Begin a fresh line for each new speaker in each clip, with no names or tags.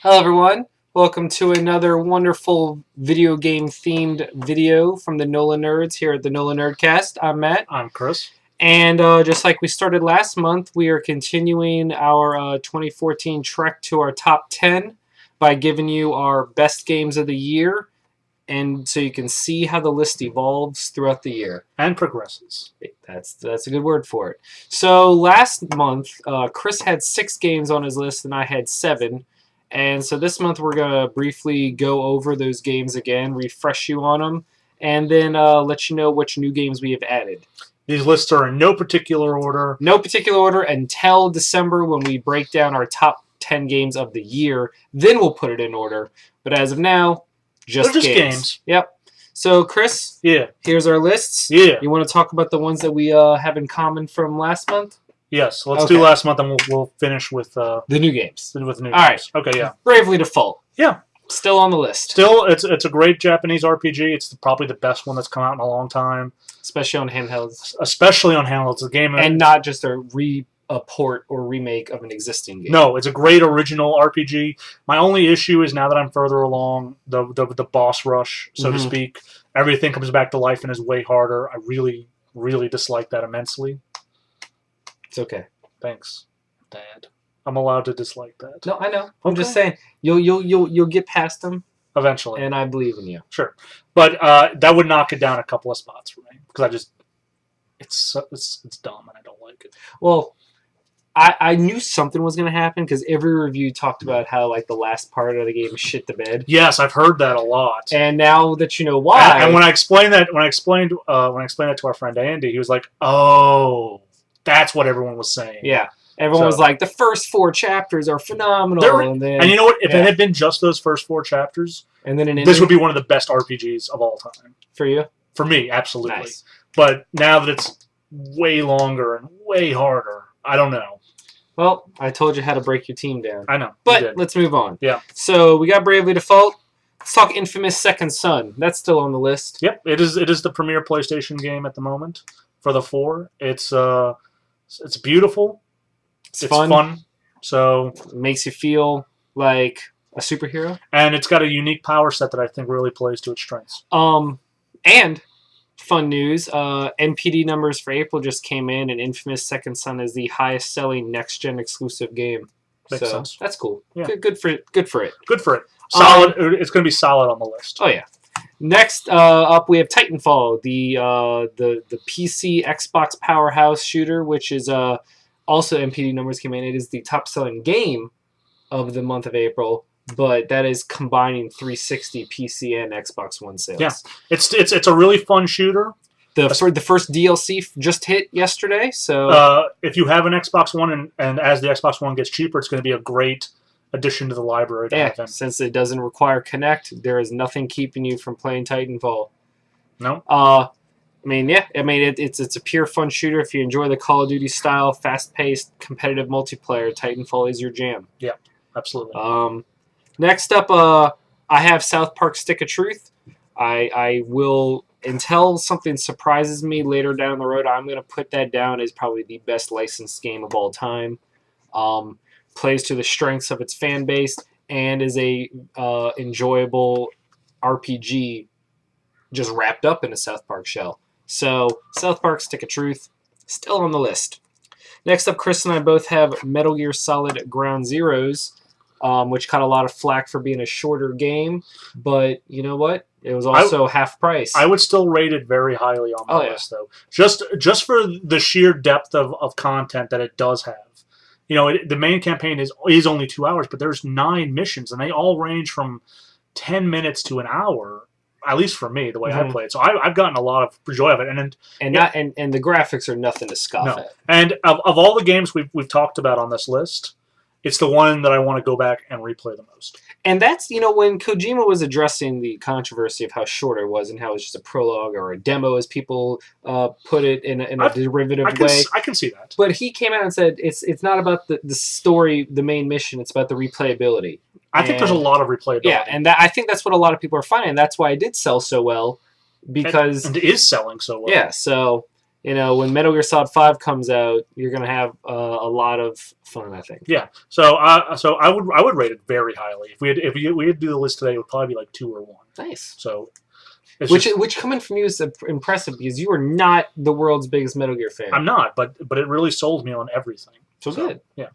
Hello everyone, welcome to another wonderful video game themed video from the NOLAnerds here at the NOLAnerdcast. I'm Matt.
I'm Chris.
And just like we started last month, we are continuing our 2014 trek to our top 10 by giving you our best games of the year, and so you can see how the list evolves throughout the year.
And progresses.
That's a good word for it. So last month, Chris had 6 games on his list and I had 7. And so this month we're going to briefly go over those games again, refresh you on them, and then let you know which new games we have added.
These lists are in no particular order.
No particular order until December when we break down our top 10 games of the year. Then we'll put it in order. But as of now, just games. Yep. So, Chris, here's our lists.
Yeah.
You want to talk about the ones that we have in common from last month?
Yes, let's do last month, and we'll finish with
the new games.
With the new
All
games.
right.
Okay, yeah.
Bravely Default.
Yeah.
Still on the list.
Still, it's a great Japanese RPG. It's probably the best one that's come out in a long time.
Especially on handhelds.
Especially on handhelds. The game,
and not just a port or remake of an existing game.
No, it's a great original RPG. My only issue is now that I'm further along, the boss rush, so to speak, everything comes back to life and is way harder. I really, really dislike that immensely.
It's okay.
Thanks, Dad. I'm allowed to dislike that.
No, I know. I'm just saying you'll get past them
eventually,
and I believe in you.
Sure, but that would knock it down a couple of spots for me because it's dumb and I don't like it.
Well, I knew something was going to happen because every review talked about how like the last part of the game shit the bed.
Yes, I've heard that a lot.
And now that you know why,
and when I explained that to our friend Andy, he was like, "Oh, that's what everyone was saying."
Yeah. Everyone was like, the first 4 chapters are phenomenal. And
you know what? If it had been just those first 4 chapters,
and then
this would be one of the best RPGs of all time.
For you?
For me, absolutely.
Nice.
But now that it's way longer and way harder, I don't know.
Well, I told you how to break your team down.
I know.
But let's move on.
Yeah.
So we got Bravely Default. Let's talk Infamous Second Son. That's still on the list.
Yep. It is the premier PlayStation game at the moment for the 4. It's beautiful. It's fun. So
it makes you feel like a superhero.
And it's got a unique power set that I think really plays to its strengths.
And fun news, NPD numbers for April just came in, and Infamous Second Son is the highest selling next gen exclusive game.
Makes sense.
That's cool.
Yeah.
Good for it. Good for it.
Good for it. Solid. It's going to be solid on the list.
Oh yeah. Next up, we have Titanfall, the PC Xbox powerhouse shooter, which is also NPD numbers came in. It is the top selling game of the month of April, but that is combining 360 PC and Xbox One sales.
Yeah, it's a really fun shooter.
The first DLC just hit yesterday, so
if you have an Xbox One and as the Xbox One gets cheaper, it's going to be a great addition to the library to have in.
Since it doesn't require Kinect, there is nothing keeping you from playing Titanfall.
No.
It's a pure fun shooter. If you enjoy the Call of Duty style, fast-paced, competitive multiplayer, Titanfall is your jam.
Yeah, absolutely.
Next up, I have South Park Stick of Truth. I will, until something surprises me later down the road, I'm going to put that down as probably the best licensed game of all time. Plays to the strengths of its fan base and is a enjoyable RPG just wrapped up in a South Park shell. So, South Park Stick of Truth, still on the list. Next up, Chris and I both have Metal Gear Solid Ground Zeroes, which caught a lot of flack for being a shorter game, but you know what? It was also half price.
I would still rate it very highly on my list, though. Just for the sheer depth of content that it does have. You know, the main campaign is only 2 hours, but there's 9 missions, and they all range from 10 minutes to an hour. At least for me, the way I play it. So I've gotten a lot of joy of it, and
the graphics are nothing to scoff at.
And of all the games we've talked about on this list, it's the one that I want to go back and replay the most.
And that's, when Kojima was addressing the controversy of how short it was and how it was just a prologue or a demo, as people put it in a derivative way.
I can see that.
But he came out and said it's not about the story, the main mission. It's about the replayability.
I think there's a lot of replayability.
Yeah, and I think that's what a lot of people are finding. That's why it did sell so well, because
and it is selling so well.
Yeah, so when Metal Gear Solid 5 comes out, you're gonna have a lot of fun, I think.
Yeah. So I would rate it very highly. If we had to do the list today, it would probably be like 2 or 1.
Nice.
So.
Which coming from you is impressive because you are not the world's biggest Metal Gear fan.
I'm not, but it really sold me on everything.
So good.
Yeah.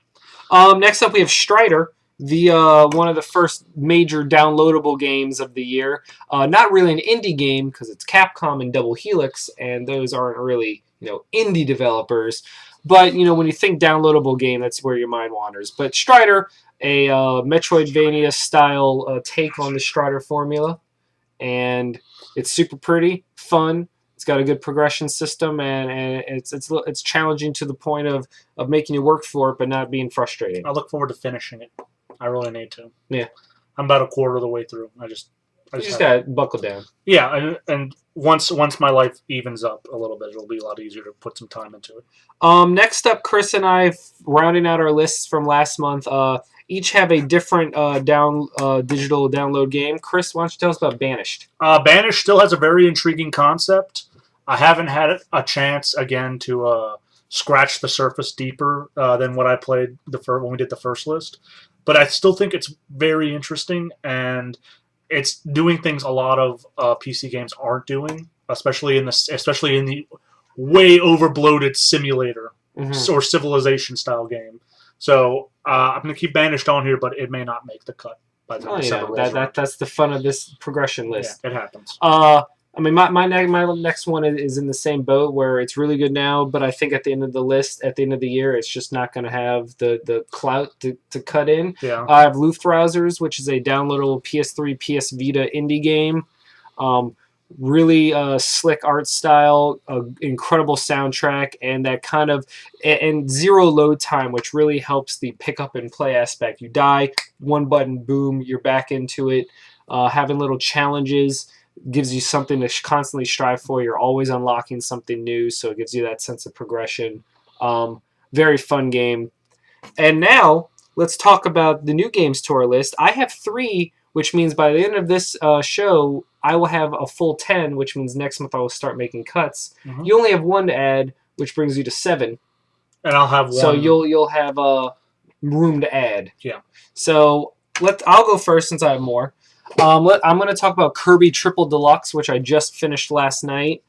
Next up, we have Strider, the one of the first major downloadable games of the year. Not really an indie game because it's Capcom and Double Helix, and those aren't really indie developers. But when you think downloadable game, that's where your mind wanders. But Strider, a Metroidvania style take on the Strider formula, and it's super pretty, fun. It's got a good progression system, and it's challenging to the point of making you work for it, but not being frustrating.
I look forward to finishing it. I really need to.
Yeah,
I'm about a quarter of the way through. I just
got to buckle down.
Yeah, and once my life evens up a little bit, it'll be a lot easier to put some time into it.
Next up, Chris and I, rounding out our lists from last month, each have a different digital download game. Chris, why don't you tell us about Banished?
Banished still has a very intriguing concept. I haven't had a chance again to scratch the surface deeper than what I played when we did the first list, but I still think it's very interesting, and it's doing things a lot of PC games aren't doing, especially in the way overbloated simulator or civilization style game. So I'm going to keep Banished on here, but it may not make the cut by the December.
That's the fun of this progression list.
Yeah, it happens.
My next one is in the same boat where it's really good now, but I think at the end of the list, at the end of the year, it's just not going to have the clout to cut in.
Yeah.
I have Luftrausers, which is a downloadable PS3, PS Vita indie game. Really slick art style, incredible soundtrack, and that kind of and zero load time, which really helps the pick up and play aspect. You die, one button, boom, you're back into it. Having little challenges gives you something to constantly strive for. You're always unlocking something new, so it gives you that sense of progression. Very fun game. And now let's talk about the new games to our list. I have 3, which means by the end of this show, I will have a full 10, which means next month I will start making cuts. Mm-hmm. You only have 1 to add, which brings you to 7.
And I'll have 1.
So you'll have room to add.
Yeah.
So I'll go first since I have more. I'm going to talk about Kirby Triple Deluxe, which I just finished last night.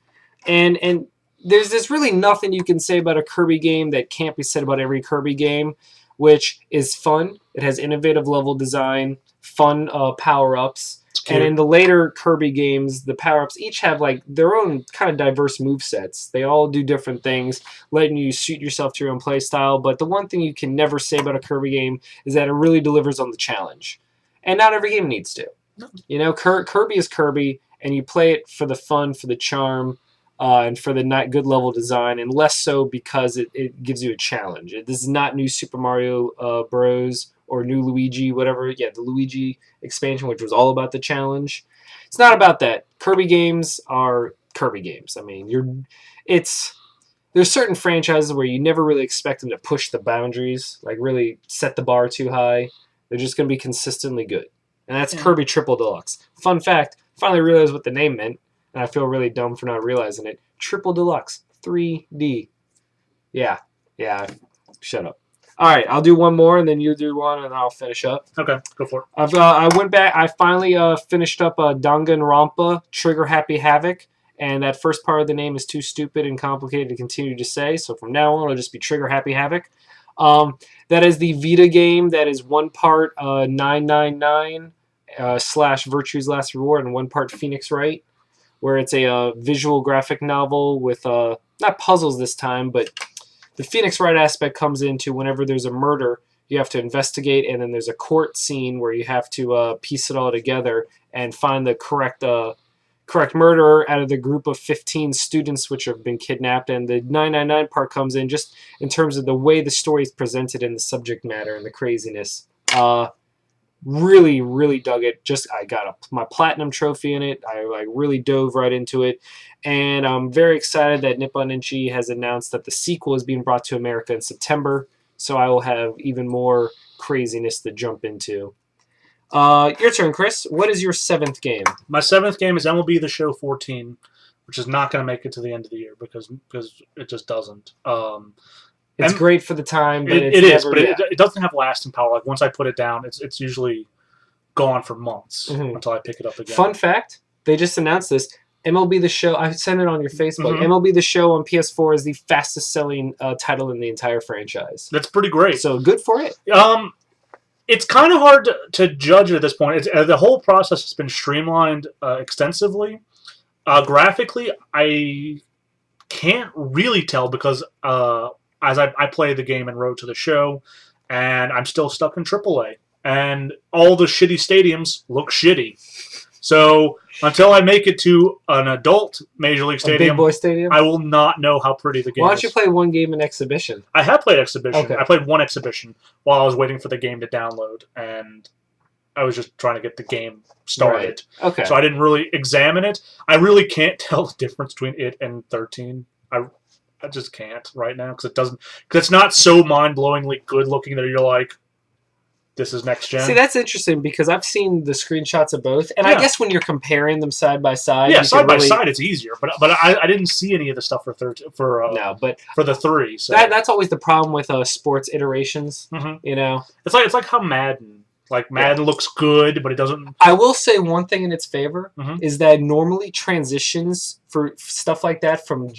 And there's really nothing you can say about a Kirby game that can't be said about every Kirby game, which is fun. It has innovative level design, fun power-ups. And in the later Kirby games, the power-ups each have their own kind of diverse movesets. They all do different things, letting you suit yourself to your own play style. But the one thing you can never say about a Kirby game is that it really delivers on the challenge. And not every game needs to. No. Kirby is Kirby, and you play it for the fun, for the charm, and for the good level design, and less so because it gives you a challenge. This is not new Super Mario Bros. Or new Luigi, whatever. Yeah, the Luigi expansion, which was all about the challenge. It's not about that. Kirby games are Kirby games. I mean, there's certain franchises where you never really expect them to push the boundaries, really set the bar too high. They're just going to be consistently good. And that's Kirby Triple Deluxe. Fun fact, finally realized what the name meant, and I feel really dumb for not realizing it. Triple Deluxe, 3D. Yeah, shut up. All right, I'll do one more, and then you do one, and I'll finish up.
Okay, go for it.
I went back. I finally finished up Danganronpa Trigger Happy Havoc, and that first part of the name is too stupid and complicated to continue to say, so from now on, it'll just be Trigger Happy Havoc. That is the Vita game that is one part 999 / Virtue's Last Reward and one part Phoenix Wright, where it's a visual graphic novel with not puzzles this time, but the Phoenix Wright aspect comes into whenever there's a murder, you have to investigate, and then there's a court scene where you have to piece it all together and find the correct murderer out of the group of 15 students which have been kidnapped. And the 999 part comes in just in terms of the way the story is presented and the subject matter and the craziness. Really, really dug it. I got my platinum trophy in it. I really dove right into it. And I'm very excited that Nippon Ichi has announced that the sequel is being brought to America in September. So I will have even more craziness to jump into. Your turn, Chris. What is your 7th game?
My 7th game is MLB The Show 14, which is not going to make it to the end of the year because it just doesn't.
It's great for the time, but
it doesn't have lasting power. Like once I put it down, it's usually gone for months until I pick it up again.
Fun fact: they just announced this. MLB The Show. I sent it on your Facebook. MLB The Show on PS4 is the fastest selling title in the entire franchise.
That's pretty great.
So good for it.
It's kind of hard to judge at this point. The whole process has been streamlined extensively. Graphically, I can't really tell because as I play the game and Road to the Show, and I'm still stuck in AAA. And all the shitty stadiums look shitty. So until I make it to an adult Major League Stadium,
big boy stadium,
I will not know how pretty the game is.
Why don't you play one game in Exhibition?
I have played Exhibition.
Okay.
I played one Exhibition while I was waiting for the game to download, and I was just trying to get the game started.
Right. Okay.
So I didn't really examine it. I really can't tell the difference between it and 13. I just can't right now because it's not so mind-blowingly good looking that you're like, this is next gen.
See, that's interesting because I've seen the screenshots of both, and I guess when you're comparing them side by side,
side by side, it's easier. But I didn't see any of the stuff for the 3. So
that's always the problem with sports iterations. You know,
it's like how Madden looks good, but it doesn't.
I will say one thing in its favor is that normally transitions for stuff like that from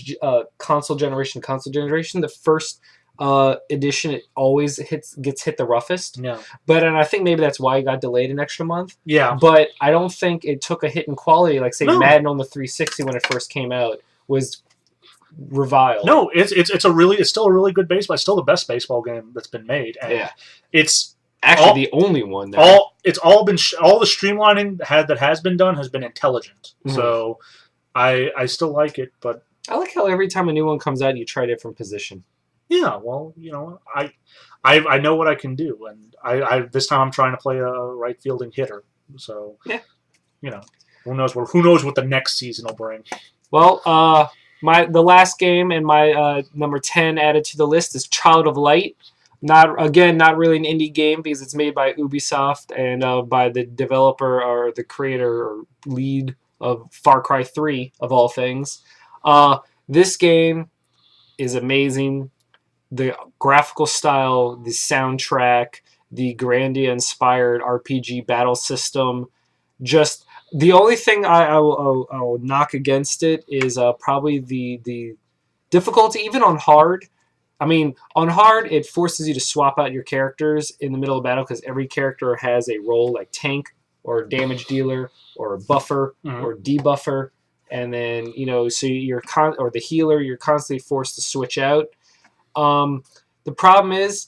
console generation to console generation, the first edition, it always gets hit the roughest.
Yeah.
But and I think maybe that's why it got delayed an extra month.
Yeah.
But I don't think it took a hit in quality like say Madden on the 360 when it first came out was reviled.
No, it's still a really good baseball. It's still the best baseball game that's been made. And it's
actually the only one.
All the streamlining that has been done has been intelligent. So I still like it, but
I like how every time a new one comes out, you try a different position.
Yeah, well, I know what I can do, and I this time I'm trying to play a right fielding hitter. So who knows what the next season will bring.
Well, the last game and my number 10 added to the list is Child of Light. Not really an indie game because it's made by Ubisoft and by the developer or the creator or lead of Far Cry 3 of all things. This game is amazing. The graphical style, the soundtrack, the Grandia-inspired RPG battle system. Just the only thing I will knock against it is probably the difficulty, even on hard. I mean, on hard, it forces you to swap out your characters in the middle of battle because every character has a role like tank or damage dealer or a buffer or debuffer. And then, so or the healer, you're constantly forced to switch out. The problem is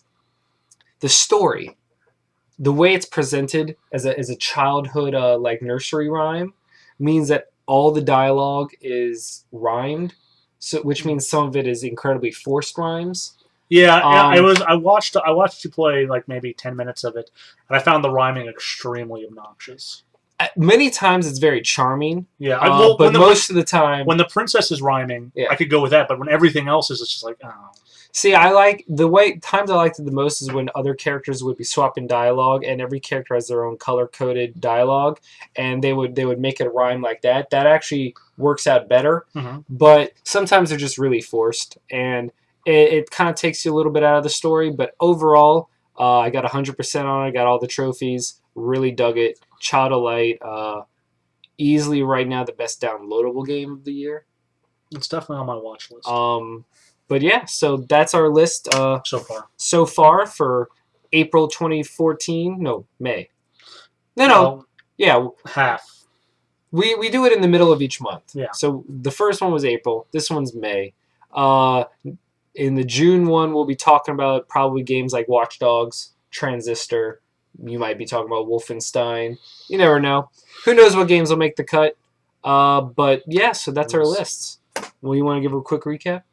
the story, the way it's presented as a childhood like nursery rhyme means that all the dialogue is rhymed, which means some of it is incredibly forced rhymes.
Yeah, I watched you play like maybe 10 minutes of it, and I found the rhyming extremely obnoxious.
Many times it's very charming.
Yeah,
but most of the time
when the princess is rhyming, I could go with that. But when everything else is, it's just like, oh.
See, I like times I liked it the most is when other characters would be swapping dialogue, and every character has their own color-coded dialogue, and they would make it rhyme like that. That actually works out better, but sometimes they're just really forced, and it kind of takes you a little bit out of the story. But overall, I got 100% on it. I got all the trophies. Really dug it. Child of Light, easily right now the best downloadable game of the year.
It's definitely on my watch list.
But yeah, so that's our list so far for April 2014. No, May.
Half.
We do it in the middle of each month.
Yeah.
So the first one was April. This one's May. In the June one, we'll be talking about probably games like Watch Dogs, Transistor. You might be talking about Wolfenstein. You never know. Who knows what games will make the cut? But yeah, so that's our lists. Well, you want to give a quick recap?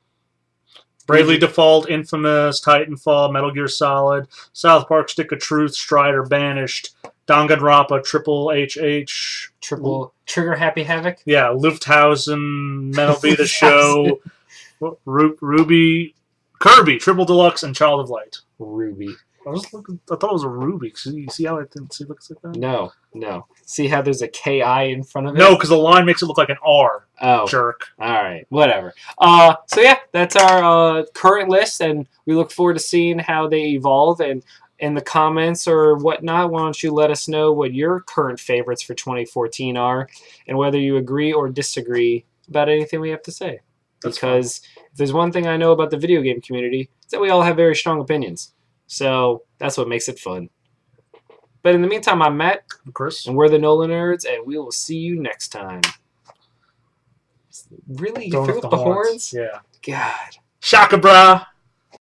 Bravely Default, Infamous, Titanfall, Metal Gear Solid, South Park, Stick of Truth, Strider, Banished, Danganronpa, Triple HH,
Trigger Happy Havoc.
Yeah, Lufthausen, Metal Be the Show, Ruby, Kirby, Triple Deluxe, and Child of Light.
Ruby.
I thought it was a Rubik's. You see how it looks like that?
No. See how there's a KI in front of it?
No, because the line makes it look like an R.
Oh.
Jerk.
All right. Whatever. So, yeah, that's our current list, and we look forward to seeing how they evolve. And in the comments or whatnot, why don't you let us know what your current favorites for 2014 are and whether you agree or disagree about anything we have to say. Because if there's one thing I know about the video game community, it's that we all have very strong opinions. So that's what makes it fun. But in the meantime, I'm Matt.
I'm Chris.
And we're the NOLAnerds, and we will see you next time. Really? You threw up the horns?
Yeah.
God.
Shaka, brah!